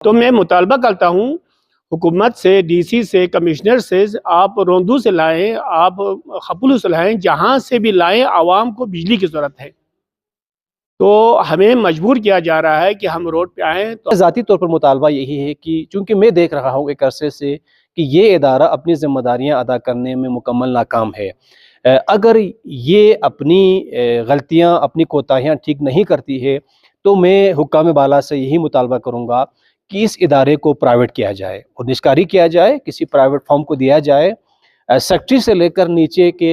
तो मैं मुतालबा करता हूँ हुकूमत से, डीसी से, कमिश्नर से, आप रोंदू से लाएं, आप खपुल से लाएं, जहाँ से भी लाएं, आवाम को बिजली की ज़रूरत है। तो हमें मजबूर किया जा रहा है कि हम रोड पे आएँ। तो ज़ाती तौर पर मुतालबा यही है कि चूँकि मैं देख रहा हूँ एक अरसे से कि ये इदारा अपनी ज़िम्मेदारियाँ अदा करने में मुकम्मल नाकाम है। अगर ये अपनी गलतियाँ, अपनी कोताहियाँ ठीक नहीं करती है, तो मैं हुक्काम बाला से यही मुतालबा करूँगा कि इस इदारे को प्राइवेट किया जाए और निष्कारी किया जाए, किसी प्राइवेट फर्म को दिया जाए। सेक्रेटरी से लेकर नीचे के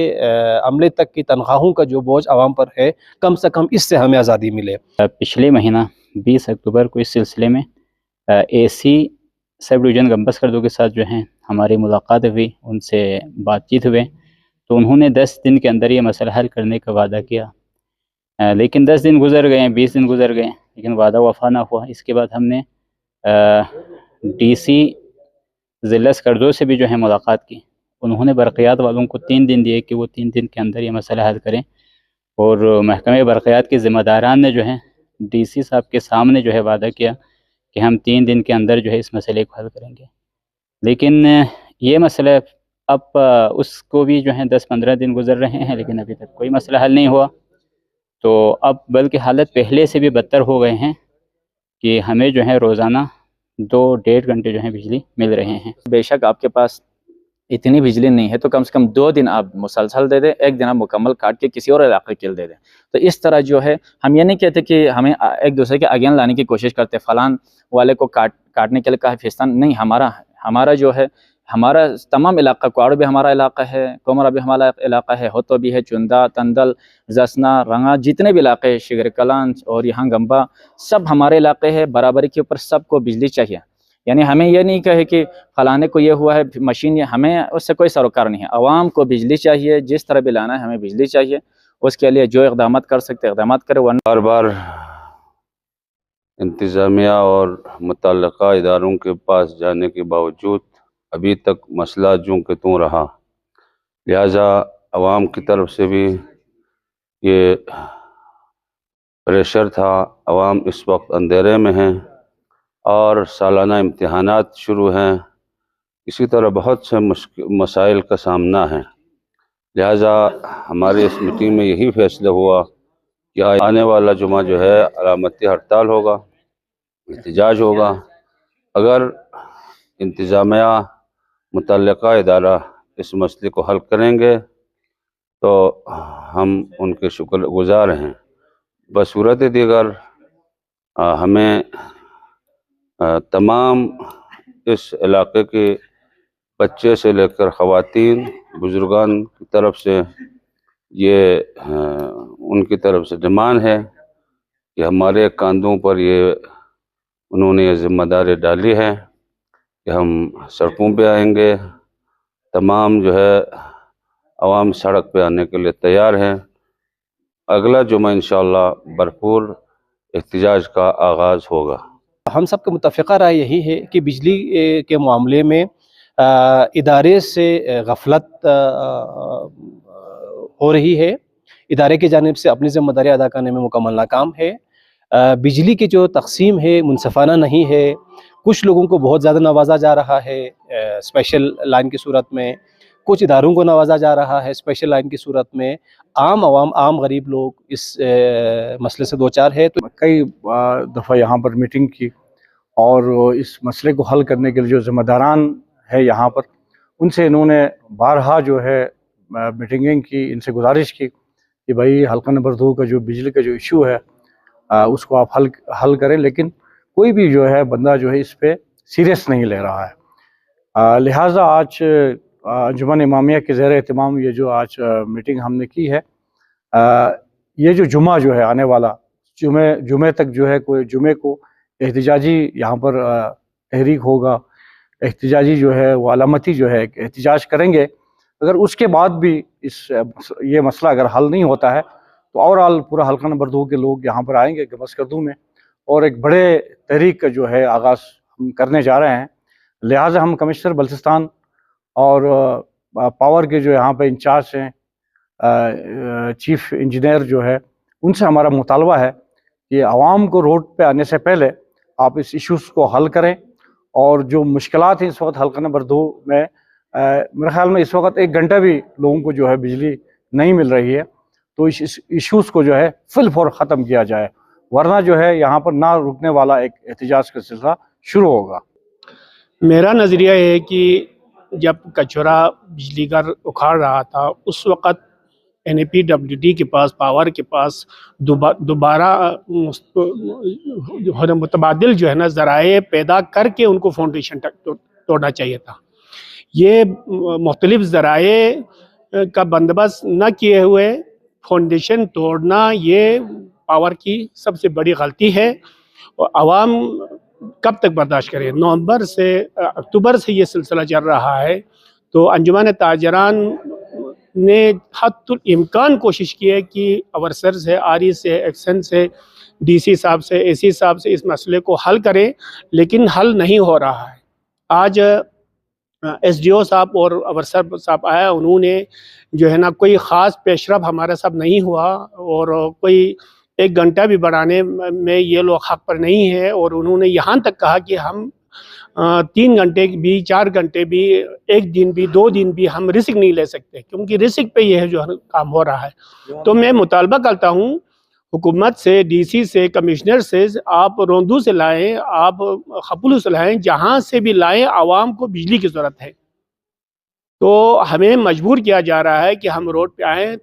अमले तक की तनख्वाहों का जो बोझ आवाम पर है, कम से कम इससे हमें आज़ादी मिले। पिछले महीना 20 अक्टूबर को इस सिलसिले में एसी सब डिवीज़न गंबस करदो के साथ जो है हमारी मुलाकात हुई, उनसे बातचीत हुए, तो उन्होंने 10 दिन के अंदर ये मसला हल करने का वादा किया। लेकिन 10 दिन गुजर गए, 20 दिन गुजर गए, लेकिन वादा वफा ना हुआ। इसके बाद हमने डीसी ज़िला स्कर्दो से भी जो है मुलाकात की। उन्होंने बरक़ियात वालों को 3 दिन दिए कि वो 3 दिन के अंदर ये मसला हल करें, और महकमे बरक़ियात के ज़िम्मेदारान ने जो है डीसी साहब के सामने जो है वादा किया कि हम 3 दिन के अंदर जो है इस मसले को हल करेंगे। लेकिन ये मसला अब उसको भी जो है 10-15 दिन गुजर रहे हैं, लेकिन अभी तक कोई मसला हल नहीं हुआ। तो अब बल्कि हालत पहले से भी बदतर हो गए हैं कि हमें जो है रोज़ाना 2-1.5 घंटे जो है बिजली मिल रहे हैं। बेशक आपके पास इतनी बिजली नहीं है तो कम से कम 2 दिन आप मुसलसल दे दें, 1 दिन आप मुकम्मल काट के किसी और इलाके के लिए दे दें। तो इस तरह जो है हम ये नहीं कहते कि हमें एक दूसरे के अगेन लाने की कोशिश करते, फलान वाले को काटने के लिए कहा फिस्तान नहीं, हमारा जो है हमारा तमाम इलाका, क्वाड़ भी हमारा इलाका है, कोमरा भी हमारा इलाका है, होतो भी है, चुंदा, तंदल, जसना, रंगा, जितने भी इलाके हैं, शिगर कलां और यहाँ गंबा, सब हमारे इलाके हैं। बराबरी के ऊपर सबको बिजली चाहिए। यानी हमें यह नहीं कहे कि फलाने को ये हुआ है मशीन, ये हमें उससे कोई सरोकार नहीं है। आवाम को बिजली चाहिए, जिस तरह भी लाना है हमें बिजली चाहिए। उसके लिए जो इक़दाम कर सकते इक़दाम करें। बार बार इंतज़ामिया और मुतल्लका इदारों के पास जाने के बावजूद अभी तक मसला जूं के त्यों रहा। लिहाजा आवाम की तरफ से भी ये प्रेशर था। आवाम इस वक्त अंधेरे में हैं और सालाना इम्तिहानात शुरू हैं। इसी तरह बहुत से मसाइल का सामना है। लिहाजा हमारी इस मीटिंग में यही फैसला हुआ कि आने वाला जुमा जो है अलामती हड़ताल होगा, एहतजाज होगा। अगर इंतज़ामिया मुतल्लिका इदारा इस मसले को हल करेंगे तो हम उनके शुक्रगुज़ार हैं। बसूरत दीगर हमें तमाम इस इलाके के बच्चे से लेकर ख़वातीन, बुज़ुर्गान की तरफ से ये उनकी तरफ से डिमांड है कि हमारे कंधों पर ये उन्होंने ये ज़िम्मेदारी डाली है कि हम सड़कों पे आएंगे। तमाम जो है आवाम सड़क पे आने के लिए तैयार हैं। अगला जुमा इंशाअल्लाह भरपूर एहतजाज का आगाज़ होगा। हम सब का मुत्तफ़िक़ा राय यही है कि बिजली के मामले में इदारे से गफलत हो रही है। इदारे की जानिब से अपनी ज़िम्मेदारी अदा करने में मुकम्मल नाकाम है। बिजली की जो तक़सीम है मुनसफ़ाना नहीं है। कुछ लोगों को बहुत ज़्यादा नवाजा जा रहा है स्पेशल लाइन की सूरत में, कुछ इदारों को नवाजा जा रहा है स्पेशल लाइन की सूरत में। आम आवाम, आम गरीब लोग इस मसले से दो चार है। तो कई दफ़ा यहाँ पर मीटिंग की और इस मसले को हल करने के लिए जो ज़िम्मेदारान है यहाँ पर, उनसे इन्होंने बारहा जो है मीटिंगें की, इनसे गुजारिश की कि भाई हल्का नंबर 2 का जो बिजली का जो इशू है उसको आप हल करें। लेकिन कोई भी जो है बंदा जो है इस पे सीरियस नहीं ले रहा है। लिहाजा आज अंजुमन इमामिया के ज़ेर एहतमाम ये जो आज मीटिंग हमने की है, ये जो जुमा जो है आने वाला जुमे तक जो है कोई जुमे को एहतजाजी यहाँ पर तहरीक होगा, एहतजाजी जो है वो अलामती जो है एहतजाज करेंगे। अगर उसके बाद भी ये मसला अगर हल नहीं होता है तो ओवरऑल पूरा हल्का नंबर 2 के लोग यहाँ पर आएंगे गंबस करदू में और एक बड़े तहरीक का जो है आगाज़ हम करने जा रहे हैं। लिहाजा हम कमिश्नर बल्चिस्तान और पावर के जो यहाँ पे इंचार्ज हैं, चीफ इंजीनियर जो है, उनसे हमारा मुतालबा है कि आवाम को रोड पे आने से पहले आप इस इश्यूज़ को हल करें। और जो मुश्किलात हैं इस वक्त हल करने बरदू में, मेरे ख्याल में इस वक्त 1 घंटा भी लोगों को जो है बिजली नहीं मिल रही है, तो इस इश्यूज़ को जो है फिल फौर ख़त्म किया जाए, वरना जो है यहाँ पर ना रुकने वाला एक एहतजाज का सिलसिला शुरू होगा। मेरा नज़रिया है कि जब कचरा बिजली घर उखाड़ रहा था उस वक़्त NAPWD के पास, पावर के पास दोबारा मुतबादिल जो है ना ज़राए पैदा करके उनको फाउंडेशन तोड़ना चाहिए था। ये मुख्तलिफ ज़राए का बंदोबस्त न किए हुए फाउंडेशन तोड़ना ये पावर की सबसे बड़ी गलती है। और आवाम कब तक बर्दाश्त करे? नवंबर से अक्टूबर से ये सिलसिला चल रहा है, तो अंजुमन ताजरान ने हद्दुल इम्कान कोशिश की है कि अवसर से, आरी से, एक्शन से, DC साहब से, AC साहब से इस मसले को हल करें, लेकिन हल नहीं हो रहा है। आज SDO साहब और अवसर साहब आया, उन्होंने जो है ना कोई ख़ास पेशरफ हमारे साथ नहीं हुआ और कोई 1 घंटा भी बढ़ाने में ये लोग हक़ पर नहीं है। और उन्होंने यहाँ तक कहा कि हम 3 घंटे भी, 4 घंटे भी, 1 दिन भी, 2 दिन भी हम रिस्क नहीं ले सकते, क्योंकि रिस्क पे ये है जो काम हो रहा है। तो मैं मुतालबा करता हूँ हुकूमत से, DC से, कमिश्नर से, आप रोंदू से लाएं, आप खपुल से लाएं, जहाँ से भी लाएं, आवाम को बिजली की ज़रूरत है। तो हमें मजबूर किया जा रहा है कि हम रोड पे आएँ। तो